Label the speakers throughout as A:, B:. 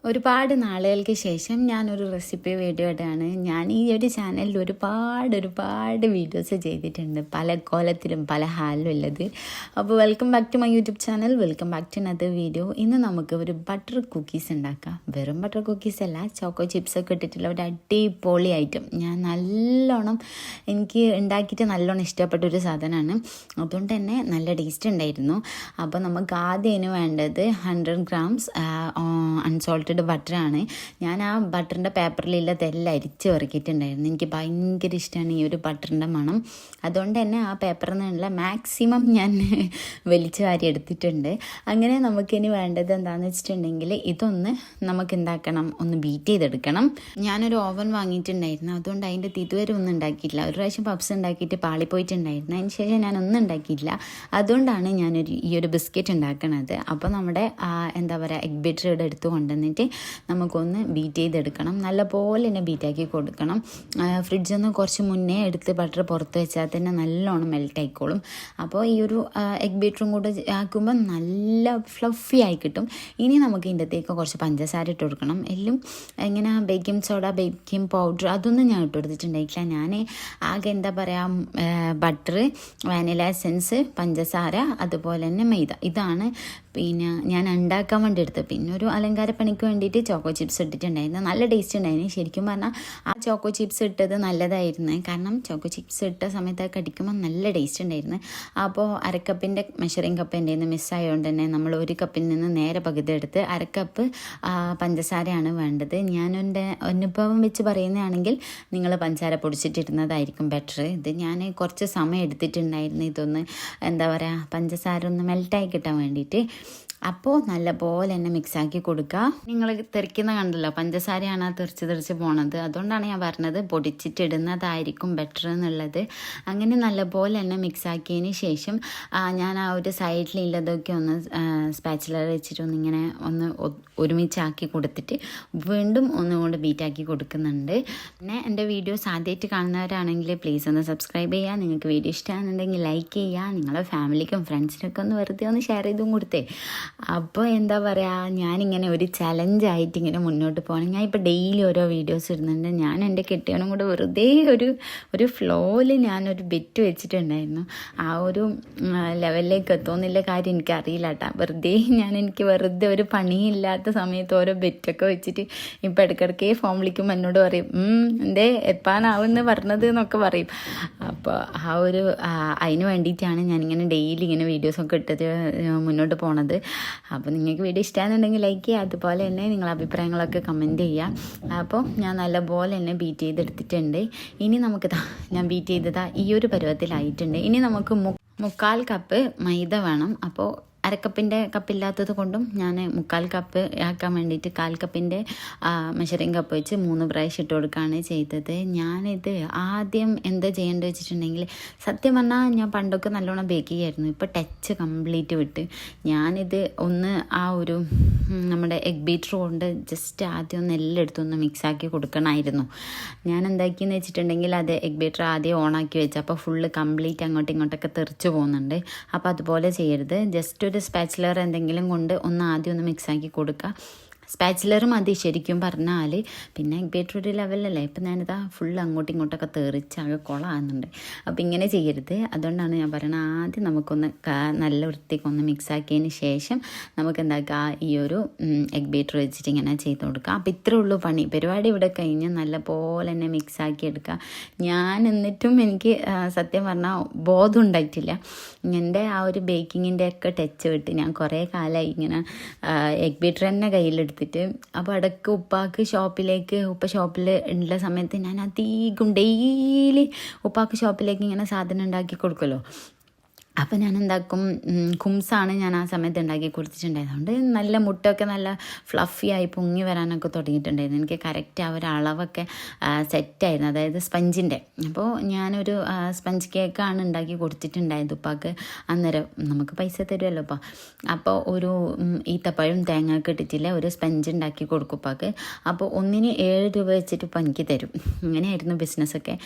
A: ഒരുപാട് നാളുകൾക്ക് ശേഷം ഞാനൊരു റെസിപ്പി വീഡിയോ ഇടാണ്. ഞാൻ ഈ ഒരു ചാനലിൽ ഒരുപാട് വീഡിയോസ് ചെയ്തിട്ടുണ്ട്, പല കോലത്തിലും പല ഹാലിലും ഉള്ളത്. അപ്പോൾ welcome back to my YouTube channel, welcome back to another video. ഇന്ന് നമുക്ക് ഒരു ബട്ടർ കുക്കീസ് ഉണ്ടാക്കാം. വെറും ബട്ടർ കുക്കീസ് അല്ല, ചോക്കോ ചിപ്സൊക്കെ ഇട്ടിട്ടുള്ള ഒരു അടിപൊളി ഐറ്റം. ഞാൻ എനിക്ക് ഉണ്ടാക്കിയിട്ട് നല്ലോണം ഇഷ്ടപ്പെട്ട ഒരു സാധനമാണ്. അതുകൊണ്ട് തന്നെ നല്ല ടേസ്റ്റ് ഉണ്ടായിരുന്നു. അപ്പോൾ നമുക്ക് ആദ്യം അതിന് വേണ്ടത് 100 grams അൺസോൾട്ടഡ് ബട്ടറാണ്. ഞാൻ ആ ബട്ടറിൻ്റെ പേപ്പറിലുള്ളതെല്ലാം അരിച്ച് ഇറക്കിയിട്ടുണ്ടായിരുന്നു. എനിക്ക് ഭയങ്കര ഇഷ്ടമാണ് ഈ ഒരു ബട്ടറിൻ്റെ മണം. അതുകൊണ്ട് തന്നെ ആ പേപ്പറിൽ നിന്നുള്ള മാക്സിമം ഞാൻ വലിച്ചു വാരി എടുത്തിട്ടുണ്ട്. അങ്ങനെ നമുക്കിനി വേണ്ടത് എന്താണെന്ന് വെച്ചിട്ടുണ്ടെങ്കിൽ ഇതൊന്ന് നമുക്ക് എന്താക്കണം, ഒന്ന് ബീറ്റ് ചെയ്തെടുക്കണം. ഞാനൊരു ഓവൻ വാങ്ങിയിട്ടുണ്ടായിരുന്നു, അതുകൊണ്ട് അതിൻ്റെ ഇതുവരെ ഒന്നും ഉണ്ടാക്കിയിട്ടില്ല. ഒരു പ്രാവശ്യം പപ്സ് ഉണ്ടാക്കിയിട്ട് പാളിപ്പോയിട്ടുണ്ടായിരുന്നു. അതിന് ശേഷം ഞാനൊന്നും ഉണ്ടാക്കിയിട്ടില്ല. അതുകൊണ്ടാണ് ഈ ഒരു ബിസ്ക്കറ്റ് ഉണ്ടാക്കണത്. അപ്പോൾ നമ്മുടെ എന്താ പറയുക, എഗ് ബീറ്റർ ഇവിടെ എടുത്ത് കൊണ്ടുവന്നിട്ട് നമുക്കൊന്ന് ബീറ്റ് ചെയ്തെടുക്കണം. നല്ലപോലെ തന്നെ ബീറ്റാക്കി കൊടുക്കണം. ഫ്രിഡ്ജിൽ നിന്ന് കുറച്ച് മുന്നേ എടുത്ത് ബട്ടർ പുറത്ത് വെച്ചാൽ തന്നെ നല്ലോണം മെൽറ്റ് ആയിക്കോളും. അപ്പോൾ ഈ ഒരു എഗ് ബീറ്ററും കൂടെ ആക്കുമ്പോൾ നല്ല ഫ്ലഫി ആയി കിട്ടും. ഇനി നമുക്ക് ഇതിൻ്റെ അകത്തേക്ക് കുറച്ച് പഞ്ചസാര ഇട്ട് കൊടുക്കണം. എല്ലാം ഇങ്ങനെ ബേക്കിംഗ് സോഡ, ബേക്കിംഗ് പൗഡർ അതൊന്നും ഞാൻ ഇട്ട് കൊടുത്തിട്ടുണ്ടായിട്ടില്ല. ഞാൻ ആകെ എന്താ പറയുക, ബട്ടർ, വാനില എസൻസ്, പഞ്ചസാര, അതുപോലെ തന്നെ മൈദ, ഇതാണ് പിന്നെ ഞാൻ ഉണ്ടാക്കാൻ വേണ്ടി എടുത്തത്. പിന്നെ ഒരു അലങ്കാരപ്പണിക്ക് വേണ്ടിയിട്ട് ചോക്കോ ചിപ്സ് ഇട്ടിട്ടുണ്ടായിരുന്നു. നല്ല ടേസ്റ്റ് ഉണ്ടായിരുന്നു. ശരിക്കും പറഞ്ഞാൽ ആ ചോക്കോ ചിപ്സ് ഇട്ടത് നല്ലതായിരുന്നു. കാരണം ചോക്കോ ചിപ്സ് ഇട്ട സമയത്ത് കടിക്കുമ്പോൾ നല്ല ടേസ്റ്റ് ഉണ്ടായിരുന്നു. അപ്പോൾ അരക്കപ്പിൻ്റെ മെഷറിംഗ് കപ്പ് എൻ്റെ നിന്ന് മിസ്സായതുകൊണ്ട് തന്നെ നമ്മൾ ഒരു കപ്പിൽ നിന്ന് നേരെ പകുതി എടുത്ത് അരക്കപ്പ് പഞ്ചസാരയാണ് വേണ്ടത്. ഞാൻ എൻ്റെ അനുഭവം വെച്ച് പറയുന്നതാണെങ്കിൽ നിങ്ങൾ പഞ്ചസാര പൊടിച്ചിട്ടിരുന്നതായിരിക്കും ബെറ്റർ. ഇത് ഞാൻ കുറച്ച് സമയം എടുത്തിട്ടുണ്ടായിരുന്നു ഇതൊന്ന് എന്താ പറയുക, പഞ്ചസാര ഒന്ന് മെൽറ്റായി കിട്ടാൻ വേണ്ടിയിട്ട്. അപ്പോൾ നല്ലപോലെ തന്നെ മിക്സാക്കി കൊടുക്കുക. നിങ്ങൾ തെറിക്കുന്ന കണ്ടല്ലോ, പഞ്ചസാരയാണ് ആ തെറിച്ച് പോണത്. അതുകൊണ്ടാണ് ഞാൻ പറഞ്ഞത് പൊടിച്ചിട്ടിടുന്നതായിരിക്കും ബെറ്റർ എന്നുള്ളത്. അങ്ങനെ നല്ലപോലെ തന്നെ മിക്സാക്കിയതിന് ശേഷം ഞാൻ ആ ഒരു സൈഡിലുള്ളതൊക്കെ ഒന്ന് സ്പാച്ചുലർ വെച്ചിട്ടൊന്ന് ഇങ്ങനെ ഒന്ന് ഒരുമിച്ചാക്കി കൊടുത്തിട്ട് വീണ്ടും ഒന്നുകൊണ്ട് ബീറ്റാക്കി കൊടുക്കുന്നുണ്ട്. പിന്നെ എൻ്റെ വീഡിയോസ് ആദ്യമായിട്ട് കാണുന്നവരാണെങ്കിൽ പ്ലീസ് ഒന്ന് സബ്സ്ക്രൈബ് ചെയ്യുക. നിങ്ങൾക്ക് വീഡിയോ ഇഷ്ടമാണെന്നുണ്ടെങ്കിൽ ലൈക്ക് ചെയ്യുക. നിങ്ങളുടെ ഫാമിലിക്കും ഫ്രണ്ട്സിനൊക്കെ ഒന്ന് വെറുതെ ഒന്ന് ഷെയർ ചെയ്തും കൊടുത്തേ. അപ്പോൾ എന്താ പറയുക, ഞാനിങ്ങനെ ഒരു ചലഞ്ചായിട്ട് ഇങ്ങനെ മുന്നോട്ട് പോകണം. ഞാൻ ഇപ്പോൾ ഡെയിലി ഓരോ വീഡിയോസ് ഇടുന്നുണ്ട്. ഞാൻ എൻ്റെ കെട്ടിയവനും കൂടെ വെറുതെ ഒരു ഫ്ലോയിൽ ഞാനൊരു ബെറ്റ് വെച്ചിട്ടുണ്ടായിരുന്നു. ആ ഒരു ലെവലിലേക്ക് എത്തുമെന്നുള്ള കാര്യം എനിക്കറിയില്ല കേട്ടോ. എനിക്ക് വെറുതെ ഒരു പണിയില്ലാത്ത സമയത്ത് ഓരോ ബെറ്റൊക്കെ വെച്ചിട്ട് ഇപ്പോൾ ഇടയ്ക്കിടയ്ക്ക് ഫോൺ വിളിക്കുമ്പോൾ എന്നോട് പറയും, എന്തേ എത്താനാവുമെന്ന് പറഞ്ഞത് എന്നൊക്കെ പറയും. അപ്പോൾ അതിന് വേണ്ടിയിട്ടാണ് ഞാനിങ്ങനെ ഡെയിലി ഇങ്ങനെ വീഡിയോസൊക്കെ ഇട്ടത് മുന്നോട്ട് പോണത്. അപ്പോൾ നിങ്ങൾക്ക് വീഡിയോ ഇഷ്ടമാണെന്നുണ്ടെങ്കിൽ ലൈക്ക് ചെയ്യുക. അതുപോലെ തന്നെ നിങ്ങളുടെ അഭിപ്രായങ്ങളൊക്കെ കമൻറ്റ് ചെയ്യുക. അപ്പോൾ ഞാൻ നല്ലപോലെ തന്നെ ബീറ്റ് ചെയ്തെടുത്തിട്ടുണ്ട്. ഇനി നമുക്ക് ഞാൻ ബീറ്റ് ചെയ്തതാ ഈ ഒരു പരുവത്തിലായിട്ടുണ്ട്. ഇനി നമുക്ക് 1/4 കപ്പ് മൈദ വേണം. അപ്പോൾ അരക്കപ്പിൻ്റെ കപ്പില്ലാത്തത് കൊണ്ടും ഞാൻ 1/4 കപ്പ് ആക്കാൻ വേണ്ടിയിട്ട് 1/4 കപ്പിൻ്റെ മെഷറിംഗ് കപ്പ് വെച്ച് 3 പ്രാവശ്യം ഇട്ട് കൊടുക്കുകയാണ് ചെയ്തത്. ഞാനിത് ആദ്യം എന്താ ചെയ്യേണ്ടത് വെച്ചിട്ടുണ്ടെങ്കിൽ, സത്യം പറഞ്ഞാൽ ഞാൻ പണ്ടൊക്കെ നല്ലോണം ബേക്ക് ചെയ്യായിരുന്നു. ഇപ്പോൾ ടച്ച് കംപ്ലീറ്റ് വിട്ട് ഞാനിത് ഒന്ന് ആ ഒരു നമ്മുടെ എഗ് ബീറ്റർ കൊണ്ട് ജസ്റ്റ് ആദ്യം ഒന്ന് എല്ലാം എടുത്തൊന്ന് മിക്സാക്കി കൊടുക്കണമായിരുന്നു. ഞാൻ എന്താക്കിയെന്ന് വെച്ചിട്ടുണ്ടെങ്കിൽ അത് എഗ് ബീറ്റർ ആദ്യം ഓണാക്കി വെച്ച് അപ്പോൾ ഫുള്ള് കംപ്ലീറ്റ് അങ്ങോട്ടും ഇങ്ങോട്ടൊക്കെ തെറിച്ച് പോകുന്നുണ്ട്. അപ്പോൾ അതുപോലെ ചെയ്യരുത്. ജസ്റ്റ് ഒരു സ്പാച്ചുലർ എന്തെങ്കിലും കൊണ്ട് ആദ്യം ഒന്ന് മിക്സാക്കി കൊടുക്കുക. സ്പാച്ചുലർ മതി ശരിക്കും പറഞ്ഞാൽ. പിന്നെ എഗ് ബീറ്റർ ഒരു ലെവലല്ലേ. ഇപ്പം ഞാനിതാ ഫുള്ള് അങ്ങോട്ടും ഇങ്ങോട്ടൊക്കെ തെറിച്ചാകെ കൊളാകുന്നുണ്ട്. അപ്പോൾ ഇങ്ങനെ ചെയ്യരുത്. അതുകൊണ്ടാണ് ഞാൻ പറയുന്നത്, ആദ്യം നമുക്കൊന്ന് നല്ല വൃത്തിക്കൊന്ന് മിക്സാക്കിയതിന് ശേഷം നമുക്ക് എന്താക്കുക, ഈ ഒരു എഗ് ബീറ്റർ വെച്ചിട്ട് ഇങ്ങനെ ചെയ്ത് കൊടുക്കുക. അപ്പോൾ ഇത്രേ ഉള്ളൂ പണി. പരിപാടി ഇവിടെ കഴിഞ്ഞ് നല്ല പോലെ തന്നെ മിക്സാക്കി എടുക്കുക. എന്നിട്ടും എനിക്ക് സത്യം പറഞ്ഞാൽ ബോധം ഉണ്ടായിട്ടില്ല. എൻ്റെ ആ ഒരു ബേക്കിങ്ങിൻ്റെ ഒക്കെ ടച്ച് വിട്ട് ഞാൻ കുറേ കാലമായി ഇങ്ങനെ എഗ് ബീറ്റർ തന്നെ കയ്യിലെടുത്തിട്ട്. അപ്പോൾ ഇടയ്ക്ക് ഉപ്പ ഷോപ്പിൽ ഉള്ള സമയത്ത് ഞാൻ അധികം ഡെയിലി ഉപ്പാക്ക് ഷോപ്പിലേക്ക് ഇങ്ങനെ സാധനം ഉണ്ടാക്കി കൊടുക്കുമല്ലോ. അപ്പോൾ ഞാൻ എന്താക്കും, കുംസാണ് ഞാൻ ആ സമയത്ത് ഉണ്ടാക്കി കൊടുത്തിട്ടുണ്ടായത്. അതുകൊണ്ട് നല്ല മുട്ടൊക്കെ നല്ല ഫ്ലഫിയായി പൊങ്ങി വരാനൊക്കെ തുടങ്ങിയിട്ടുണ്ടായിരുന്നു. എനിക്ക് കറക്റ്റ് ആ ഒരു അളവൊക്കെ സെറ്റായിരുന്നു, അതായത് സ്പഞ്ചിൻ്റെ. അപ്പോൾ ഞാനൊരു സ്പഞ്ച് കേക്കാണ് ഉണ്ടാക്കി കൊടുത്തിട്ടുണ്ടായത് ഉപ്പാക്ക്. അന്നേരം നമുക്ക് പൈസ തരുമല്ലോ ഉപ്പ. അപ്പോൾ ഒരു ഈത്തപ്പഴം തേങ്ങ ഒക്കെ ഇട്ടിട്ടില്ല ഒരു സ്പഞ്ച് ഉണ്ടാക്കി കൊടുക്കും ഉപ്പാക്ക്. അപ്പോൾ ഒന്നിന് 7 രൂപ വെച്ചിട്ട് ഇപ്പം എനിക്ക് തരും. ഇങ്ങനെയായിരുന്നു ബിസിനസ്സൊക്കെ.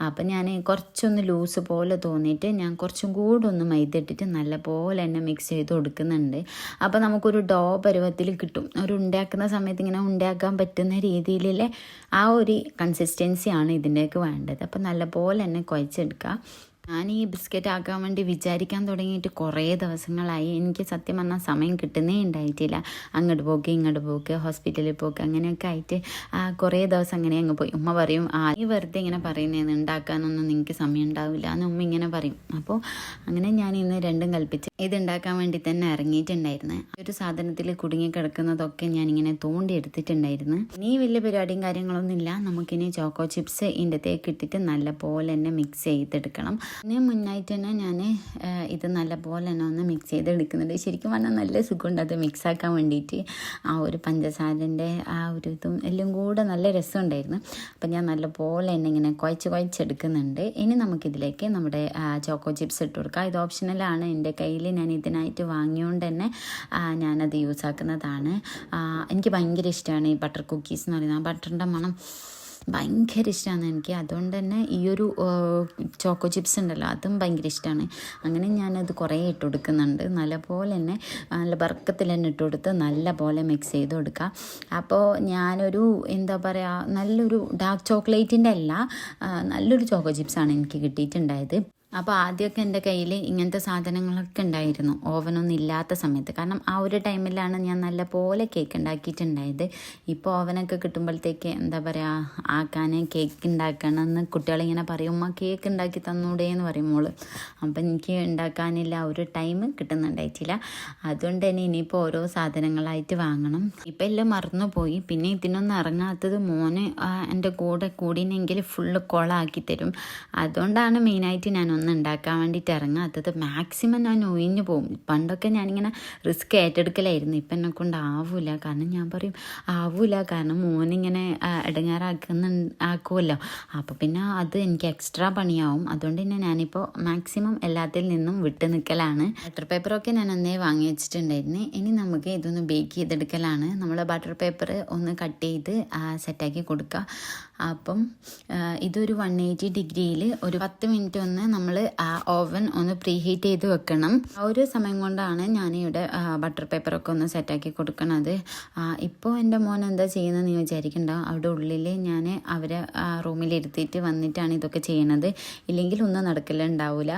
A: അപ്പോൾ ഞാൻ കുറച്ചൊന്ന് ലൂസ് പോലെ തോന്നിയിട്ട് ഞാൻ കുറച്ചും കൂടെ ഒന്ന് മൈദ ഇട്ടിട്ട് നല്ലപോലെ തന്നെ മിക്സ് ചെയ്ത് കൊടുക്കുന്നുണ്ട്. അപ്പോൾ നമുക്കൊരു ഡോ പരുവത്തിൽ കിട്ടും. ഒരു ഉണ്ടാക്കുന്ന സമയത്ത് ഇങ്ങനെ ഉണ്ടാക്കാൻ പറ്റുന്ന രീതിയിലുള്ള ആ ഒരു കൺസിസ്റ്റൻസിയാണ് ഇതിൻ്റെയൊക്കെ വേണ്ടത്. അപ്പോൾ നല്ലപോലെ തന്നെ കുഴച്ചെടുക്കുക. ഞാൻ ഈ ബിസ്ക്കറ്റ് ആക്കാൻ വേണ്ടി വിചാരിക്കാൻ തുടങ്ങിയിട്ട് കുറേ ദിവസങ്ങളായി. എനിക്ക് സത്യം പറഞ്ഞാൽ സമയം കിട്ടുന്നേ ഉണ്ടായിട്ടില്ല. അങ്ങോട്ട് പോക്ക് ഇങ്ങോട്ട് പോക്ക് ഹോസ്പിറ്റലിൽ പോക്ക് അങ്ങനെയൊക്കെ ആയിട്ട് കുറേ ദിവസം അങ്ങനെ അങ്ങ് പോയി. ഉമ്മ പറയും ഈ വെറുതെ ഇങ്ങനെ പറയുന്നതെന്ന് ഉണ്ടാക്കാനൊന്നും നിങ്ങൾക്ക് സമയം ഉണ്ടാവില്ല എന്ന് ഉമ്മ ഇങ്ങനെ പറയും. അപ്പോൾ അങ്ങനെ ഞാൻ ഇന്ന് രണ്ടും കൽപ്പിച്ച് ഇതുണ്ടാക്കാൻ വേണ്ടി തന്നെ ഇറങ്ങിയിട്ടുണ്ടായിരുന്നു. ഒരു സാധനത്തിൽ കുടുങ്ങി കിടക്കുന്നതൊക്കെ ഞാനിങ്ങനെ തോണ്ടി എടുത്തിട്ടുണ്ടായിരുന്നു. ഇനി വലിയ പരിപാടിയും കാര്യങ്ങളൊന്നും ഇല്ല. നമുക്കിനി ചോക്കോ ചിപ്സ് ഇതിൻ്റെ തേക്ക് ഇട്ടിട്ട് നല്ലപോലെ തന്നെ മിക്സ് ചെയ്തെടുക്കണം. ഇതിന് മുന്നായിട്ട് തന്നെ ഞാൻ ഇത് നല്ലപോലെ തന്നെ ഒന്ന് മിക്സ് ചെയ്തെടുക്കുന്നുണ്ട്. ശരിക്കും പറഞ്ഞാൽ നല്ല സുഖമുണ്ട് അത് മിക്സാക്കാൻ വേണ്ടിയിട്ട്. ആ ഒരു പഞ്ചസാരൻ്റെ ആ ഒരു ഇതും എല്ലാം കൂടെ നല്ല രസമുണ്ടായിരുന്നു. അപ്പം ഞാൻ നല്ലപോലെ തന്നെ ഇങ്ങനെ കുഴച്ചെടുക്കുന്നുണ്ട്. ഇനി നമുക്കിതിലേക്ക് നമ്മുടെ ചോക്കോ ചിപ്സ് ഇട്ട് കൊടുക്കാം. ഇത് ഓപ്ഷണലാണ്. എൻ്റെ കയ്യിൽ ഞാൻ ഇതിനായിട്ട് വാങ്ങിയോണ്ട് തന്നെ ഞാനത് യൂസാക്കുന്നതാണ്. എനിക്ക് ഭയങ്കര ഇഷ്ടമാണ് ഈ ബട്ടർ കുക്കീസ് എന്ന് പറയുന്നത്. ആ ബട്ടറിൻ്റെ മണം ഭയങ്കര ഇഷ്ടമാണ് എനിക്ക്. അതുകൊണ്ട് തന്നെ ഈ ഒരു ചോക്കോ ചിപ്സ് ഉണ്ടല്ലോ അതും ഭയങ്കര ഇഷ്ടമാണ്. അങ്ങനെ ഞാനത് കുറേ ഇട്ട് കൊടുക്കുന്നുണ്ട്. നല്ലപോലെ തന്നെ നല്ല ബർക്കത്തിൽ തന്നെ ഇട്ട് കൊടുത്ത് നല്ലപോലെ മിക്സ് ചെയ്ത് കൊടുക്കുക. അപ്പോൾ ഞാനൊരു എന്താ പറയുക നല്ലൊരു ഡാർക്ക് ചോക്ലേറ്റിൻ്റെ അല്ല നല്ലൊരു ചോക്കോ ചിപ്സാണ് എനിക്ക് കിട്ടിയിട്ടുണ്ടായത്. അപ്പോൾ ആദ്യമൊക്കെ എൻ്റെ കയ്യിൽ ഇങ്ങനത്തെ സാധനങ്ങളൊക്കെ ഉണ്ടായിരുന്നു ഓവനൊന്നും ഇല്ലാത്ത സമയത്ത്. കാരണം ആ ഒരു ടൈമിലാണ് ഞാൻ നല്ലപോലെ കേക്ക് ഉണ്ടാക്കിയിട്ടുണ്ടായത്. ഇപ്പോൾ ഓവനൊക്കെ കിട്ടുമ്പോഴത്തേക്ക് എന്താ പറയുക ആക്കാൻ കേക്ക് ഉണ്ടാക്കണമെന്ന് കുട്ടികളിങ്ങനെ പറയും, ഉമ്മ കേക്ക് ഉണ്ടാക്കി തന്നൂടെ എന്ന് പറയുമ്പോൾ. അപ്പം എനിക്ക് ഉണ്ടാക്കാനില്ല ഒരു ടൈം കിട്ടുന്നുണ്ടായിട്ടില്ല. അതുകൊണ്ട് തന്നെ ഇനിയിപ്പോൾ ഓരോ സാധനങ്ങളായിട്ട് വാങ്ങണം. ഇപ്പം എല്ലാം മറന്നു പോയി. പിന്നെ ഇതിനൊന്നും ഇറങ്ങാത്തത് മോന് എൻ്റെ കൂടെ കൂടിനെങ്കിൽ ഫുള്ള് കൊളാക്കി തരും. അതുകൊണ്ടാണ് മെയിനായിട്ട് ഞാനൊന്നും ഉണ്ടാക്കാൻ വേണ്ടിയിട്ട് ഇറങ്ങാത്തത്. മാക്സിമം ഞാൻ ഒഴിഞ്ഞു പോകും. പണ്ടൊക്കെ ഞാനിങ്ങനെ റിസ്ക് ഏറ്റെടുക്കലായിരുന്നു. ഇപ്പം എന്നെ കൊണ്ട് ആവില്ല. കാരണം ഞാൻ പറയും ആവില്ല, കാരണം മോനിങ്ങനെ ആക്കുമല്ലോ. അപ്പോൾ പിന്നെ അത് എനിക്ക് എക്സ്ട്രാ പണിയാവും. അതുകൊണ്ട് തന്നെ ഞാനിപ്പോൾ മാക്സിമം എല്ലാത്തിൽ നിന്നും വിട്ട് നിൽക്കലാണ്. ബട്ടർ പേപ്പറൊക്കെ ഞാൻ അന്നേ വാങ്ങി വെച്ചിട്ടുണ്ടായിരുന്നു. ഇനി നമുക്ക് ഇതൊന്ന് ബേക്ക് ചെയ്തെടുക്കലാണ്. നമ്മൾ ബട്ടർ പേപ്പർ ഒന്ന് കട്ട് ചെയ്ത് സെറ്റാക്കി കൊടുക്കുക. അപ്പം ഇതൊരു 180 ഡിഗ്രിയിൽ ഒരു 10 മിനിറ്റ് ഒന്ന് നമ്മൾ ആ ഓവൻ ഒന്ന് പ്രീ ഹീറ്റ് ചെയ്ത് വെക്കണം. ആ ഒരു സമയം കൊണ്ടാണ് ഞാനിവിടെ ബട്ടർ പേപ്പറൊക്കെ ഒന്ന് സെറ്റാക്കി കൊടുക്കണത്. ഇപ്പോൾ എൻ്റെ മോൻ എന്താ ചെയ്യുന്നതെന്ന് വിചാരിക്കണ്ടാവും. അവിടെ ഉള്ളിൽ ഞാൻ അവരെ റൂമിലിരുത്തിയിട്ട് വന്നിട്ടാണ് ഇതൊക്കെ ചെയ്യണത്. ഇല്ലെങ്കിൽ ഒന്നും നടക്കലുണ്ടാവില്ല.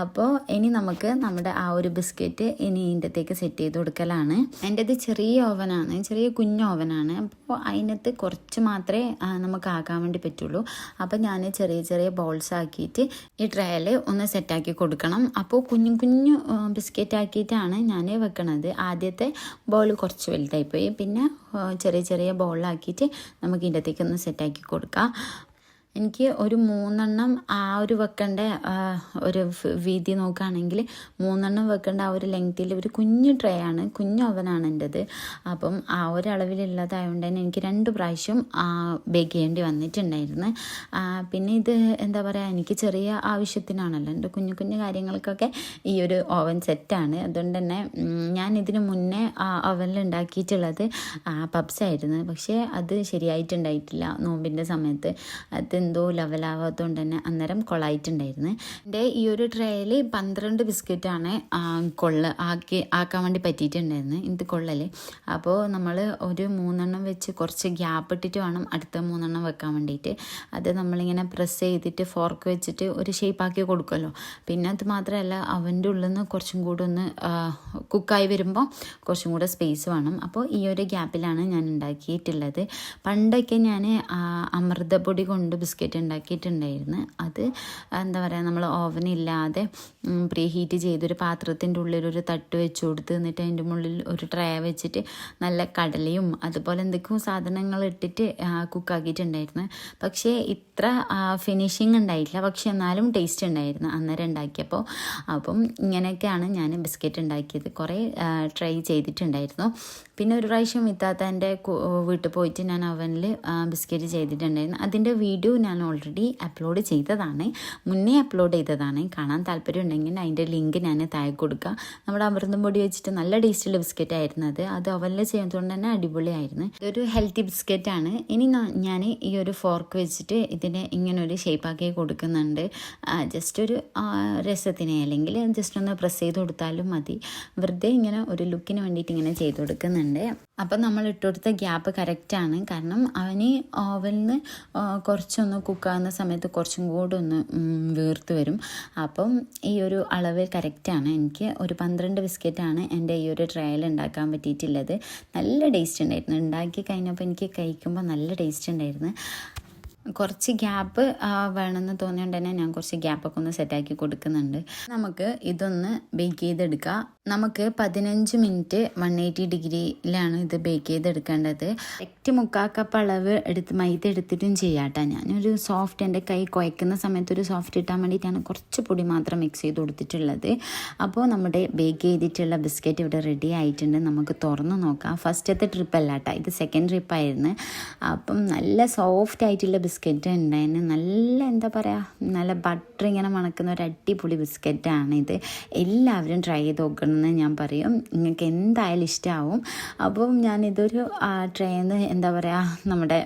A: അപ്പോൾ ഇനി നമുക്ക് നമ്മുടെ ആ ഒരു ബിസ്ക്കറ്റ് ഇനി ഇതിൻ്റെത്തേക്ക് സെറ്റ് ചെയ്ത് കൊടുക്കലാണ്. എൻ്റെത് ചെറിയ ഓവനാണ്, ചെറിയ കുഞ്ഞ് ഓവനാണ്. അപ്പോൾ അതിനകത്ത് കുറച്ച് മാത്രമേ നമുക്ക് ആക്കാൻ വേണ്ടി പറ്റുള്ളൂ. അപ്പോൾ ഞാൻ ചെറിയ ചെറിയ ബോൾസ് ആക്കിയിട്ട് ഈ ട്രേയിൽ ഒന്ന് സെറ്റാക്കി കൊടുക്കണം. അപ്പോൾ കുഞ്ഞു കുഞ്ഞു ബിസ്ക്കറ്റ് ആക്കിയിട്ടാണ് ഞാൻ വെക്കണത്. ആദ്യത്തെ ബോൾ കുറച്ച് വലുതായിപ്പോയി. പിന്നെ ചെറിയ ചെറിയ ബോളാക്കിയിട്ട് നമുക്ക് ഇതിൻ്റെത്തേക്ക് ഒന്ന് സെറ്റാക്കി കൊടുക്കാം. എനിക്ക് ഒരു 3 ആ ഒരു വെക്കേണ്ട ഒരു വീതി നോക്കുകയാണെങ്കിൽ 3 വെക്കേണ്ട ആ ഒരു ലെങ്ത്തിൽ ഒരു കുഞ്ഞു ട്രേ ആണ്, കുഞ്ഞു ഓവനാണ് എൻ്റെത്. അപ്പം ആ ഒരു അളവിലുള്ളതായതുകൊണ്ട് തന്നെ എനിക്ക് 2 പ്രാവശ്യം ബേക്ക് ചെയ്യേണ്ടി വന്നിട്ടുണ്ടായിരുന്നു. പിന്നെ ഇത് എന്താ പറയുക എനിക്ക് ചെറിയ ആവശ്യത്തിനാണല്ലോ, എൻ്റെ കുഞ്ഞു കുഞ്ഞു കാര്യങ്ങൾക്കൊക്കെ ഈ ഒരു ഓവൻ സെറ്റാണ്. അതുകൊണ്ട് തന്നെ ഞാൻ ഇതിന് മുന്നേ ഓവനിൽ ഉണ്ടാക്കിയിട്ടുള്ളത് പബ്സ് ആയിരുന്നു. പക്ഷേ അത് ശരിയായിട്ടുണ്ടായിട്ടില്ല നോമ്പിൻ്റെ സമയത്ത്. അത് എന്തോ ലെവലാവാത്തതുകൊണ്ട് തന്നെ അന്നേരം കൊളായിട്ടുണ്ടായിരുന്നു. എൻ്റെ ഈ ഒരു ട്രേയിൽ 12 ബിസ്ക്കറ്റാണ് ആക്കാൻ വേണ്ടി പറ്റിയിട്ടുണ്ടായിരുന്നു. ഇത് കൊള്ളല്. അപ്പോൾ നമ്മൾ ഒരു 3 വെച്ച് കുറച്ച് ഗ്യാപ്പ് ഇട്ടിട്ട് വേണം അടുത്ത 3 വെക്കാൻ വേണ്ടിയിട്ട്. അത് നമ്മളിങ്ങനെ പ്രസ് ചെയ്തിട്ട് ഫോർക്ക് വെച്ചിട്ട് ഒരു ഷേപ്പാക്കി കൊടുക്കുമല്ലോ. പിന്നെ അത് മാത്രമല്ല അവൻ്റെ ഉള്ളിൽ നിന്ന് കുറച്ചും കൂടെ ഒന്ന് കുക്കായി വരുമ്പോൾ കുറച്ചും കൂടെ സ്പേസ് വേണം. അപ്പോൾ ഈ ഒരു ഗ്യാപ്പിലാണ് ഞാൻ ഉണ്ടാക്കിയിട്ടുള്ളത്. പണ്ടൊക്കെ ഞാൻ അമൃതപ്പൊടി കൊണ്ട് ബിസ്ക്കറ്റ് ഉണ്ടാക്കിയിട്ടുണ്ടായിരുന്നു. അത് എന്താ പറയുക നമ്മൾ ഓവനില്ലാതെ പ്രീ ഹീറ്റ് ചെയ്തൊരു പാത്രത്തിൻ്റെ ഉള്ളിലൊരു തട്ട് വെച്ച് കൊടുത്ത് എന്നിട്ട് അതിൻ്റെ മുകളിൽ ഒരു ട്രേ വെച്ചിട്ട് നല്ല കടലയും അതുപോലെ എന്തൊക്കെയോ സാധനങ്ങൾ ഇട്ടിട്ട് കുക്കാക്കിയിട്ടുണ്ടായിരുന്നു. പക്ഷേ ഇത്ര ഫിനിഷിങ് ഉണ്ടായിട്ടില്ല. പക്ഷെ എന്നാലും ടേസ്റ്റ് ഉണ്ടായിരുന്നു അന്നേരം ഉണ്ടാക്കിയപ്പോൾ. അപ്പം ഇങ്ങനെയൊക്കെയാണ് ഞാൻ ബിസ്ക്കറ്റ് ഉണ്ടാക്കിയത്. കുറേ ട്രൈ ചെയ്തിട്ടുണ്ടായിരുന്നു. പിന്നെ ഒരു പ്രാവശ്യം ഇത്താത്തൻ്റെ വീട്ടിൽ പോയിട്ട് ഞാൻ അവനിൽ ബിസ്ക്കറ്റ് ചെയ്തിട്ടുണ്ടായിരുന്നു. അതിൻ്റെ വീഡിയോ ഞാൻ ഓൾറെഡി അപ്ലോഡ് ചെയ്തതാണ്, മുന്നേ അപ്ലോഡ് ചെയ്തതാണ്. കാണാൻ താല്പര്യം ഉണ്ടെങ്കിൽ അതിൻ്റെ ലിങ്ക് ഞാൻ താഴെ കൊടുക്കുക. നമ്മുടെ അമൃതം പൊടി വെച്ചിട്ട് നല്ല ടേസ്റ്റുള്ള ബിസ്ക്കറ്റ് ആയിരുന്നു അത് അവനിൽ ചെയ്യുന്നതുകൊണ്ട് തന്നെ അടിപൊളിയായിരുന്നു. ഇതൊരു ഹെൽത്തി ബിസ്ക്കറ്റാണ്. ഇനി ഞാൻ ഈ ഒരു ഫോർക്ക് വെച്ചിട്ട് ഇതിനെ ഇങ്ങനെ ഒരു ഷേപ്പാക്കി കൊടുക്കുന്നുണ്ട്. ജസ്റ്റ് ഒരു രസത്തിന്, അല്ലെങ്കിൽ ജസ്റ്റ് ഒന്ന് പ്രസ് ചെയ്ത് കൊടുത്താലും മതി. വെറുതെ ഇങ്ങനെ ഒരു ലുക്കിന് വേണ്ടിയിട്ട് ഇങ്ങനെ ചെയ്ത് കൊടുക്കുന്നുണ്ട്. അപ്പം നമ്മൾ ഇട്ടുകൊടുത്ത ഗ്യാപ്പ് കറക്റ്റാണ്. കാരണം അവന് ഓവനിൽ കുറച്ചൊന്ന് കുക്കാകുന്ന സമയത്ത് കുറച്ചും കൂടെ ഒന്ന് വീർത്ത് വരും. അപ്പം ഈ ഒരു അളവ് കറക്റ്റാണ്. എനിക്ക് ഒരു 12 ബിസ്ക്കറ്റാണ് എൻ്റെ ഈ ഒരു ട്രയൽ ഉണ്ടാക്കാൻ പറ്റിയിട്ടുള്ളത്. നല്ല ടേസ്റ്റ് ഉണ്ടായിരുന്നു. ഉണ്ടാക്കി കഴിഞ്ഞപ്പോൾ എനിക്ക് കഴിക്കുമ്പോൾ നല്ല ടേസ്റ്റ് ഉണ്ടായിരുന്നു. കുറച്ച് ഗ്യാപ്പ് വേണമെന്ന് തോന്നിയോണ്ട് തന്നെ ഞാൻ കുറച്ച് ഗ്യാപ്പൊക്കെ ഒന്ന് സെറ്റാക്കി കൊടുക്കുന്നുണ്ട്. നമുക്ക് ഇതൊന്ന് ബേക്ക് ചെയ്തെടുക്കാം. നമുക്ക് 15 മിനിറ്റ് 180 ഡിഗ്രിയിലാണ് ഇത് ബേക്ക് ചെയ്തെടുക്കേണ്ടത്. കറക്റ്റ് 3/4 കപ്പ് അളവ് മൈദ എടുത്തിട്ടും ചെയ്യാട്ടോ. ഞാനൊരു സോഫ്റ്റ്, എൻ്റെ കൈ കുഴക്കുന്ന സമയത്ത് ഒരു സോഫ്റ്റ് കിട്ടാൻ വേണ്ടിയിട്ടാണ് കുറച്ച് പൊടി മാത്രം മിക്സ് ചെയ്ത് കൊടുത്തിട്ടുള്ളത്. അപ്പോൾ നമ്മുടെ ബേക്ക് ചെയ്തിട്ടുള്ള ബിസ്ക്കറ്റ് ഇവിടെ റെഡി ആയിട്ടുണ്ട്. നമുക്ക് തുറന്ന് നോക്കാം. ഫസ്റ്റത്തെ ട്രിപ്പ് അല്ല കേട്ടോ, ഇത് സെക്കൻഡ് ട്രിപ്പായിരുന്നു. അപ്പം നല്ല സോഫ്റ്റ് ആയിട്ടുള്ള ബിസ്ക്കറ്റ് ഉണ്ടായിരുന്നു. നല്ല എന്താ പറയുക, നല്ല ബട്ടർ ഇങ്ങനെ മണക്കുന്ന ഒരു അടിപൊളി ബിസ്ക്കറ്റാണിത്. എല്ലാവരും ട്രൈ ചെയ്ത് നോക്കണമെന്ന് ഞാൻ പറയും. നിങ്ങൾക്ക് എന്തായാലും ഇഷ്ടമാവും. അപ്പം ഞാനിതൊരു ട്രേന്ന് എന്താ പറയുക നമ്മുടെ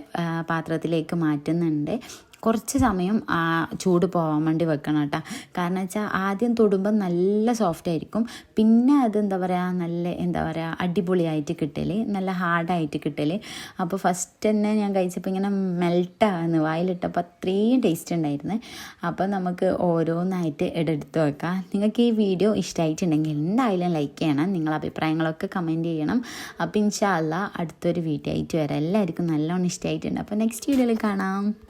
A: പാത്രത്തിലേക്ക് മാറ്റുന്നുണ്ട്. കുറച്ച് സമയം ചൂട് പോകാൻ വേണ്ടി വെക്കണം കേട്ടോ. കാരണം വെച്ചാൽ ആദ്യം തൊടുമ്പോൾ നല്ല സോഫ്റ്റ് ആയിരിക്കും, പിന്നെ അത് എന്താ പറയുക അടിപൊളിയായിട്ട് കിട്ടൽ, നല്ല ഹാർഡായിട്ട് കിട്ടൽ. അപ്പോൾ ഫസ്റ്റ് തന്നെ ഞാൻ കഴിച്ചപ്പോൾ ഇങ്ങനെ മെൽട്ടാകുന്നു, വായിലിട്ടപ്പോൾ അത്രയും ടേസ്റ്റ് ഉണ്ടായിരുന്നു. അപ്പോൾ നമുക്ക് ഓരോന്നായിട്ട് എടുത്ത് വെക്കാം. നിങ്ങൾക്ക് ഈ വീഡിയോ ഇഷ്ടമായിട്ടുണ്ടെങ്കിൽ എന്തായാലും ലൈക്ക് ചെയ്യണം, നിങ്ങളുടെ അഭിപ്രായങ്ങളൊക്കെ കമൻറ്റ് ചെയ്യണം. അപ്പോൾ ഇൻഷാ അല്ലാഹ് അടുത്തൊരു വീഡിയോ ആയിട്ട് വരാം. എല്ലാവർക്കും നല്ലോണം ഇഷ്ടമായിട്ടുണ്ട്. അപ്പോൾ നെക്സ്റ്റ് വീഡിയോയിൽ കാണാം.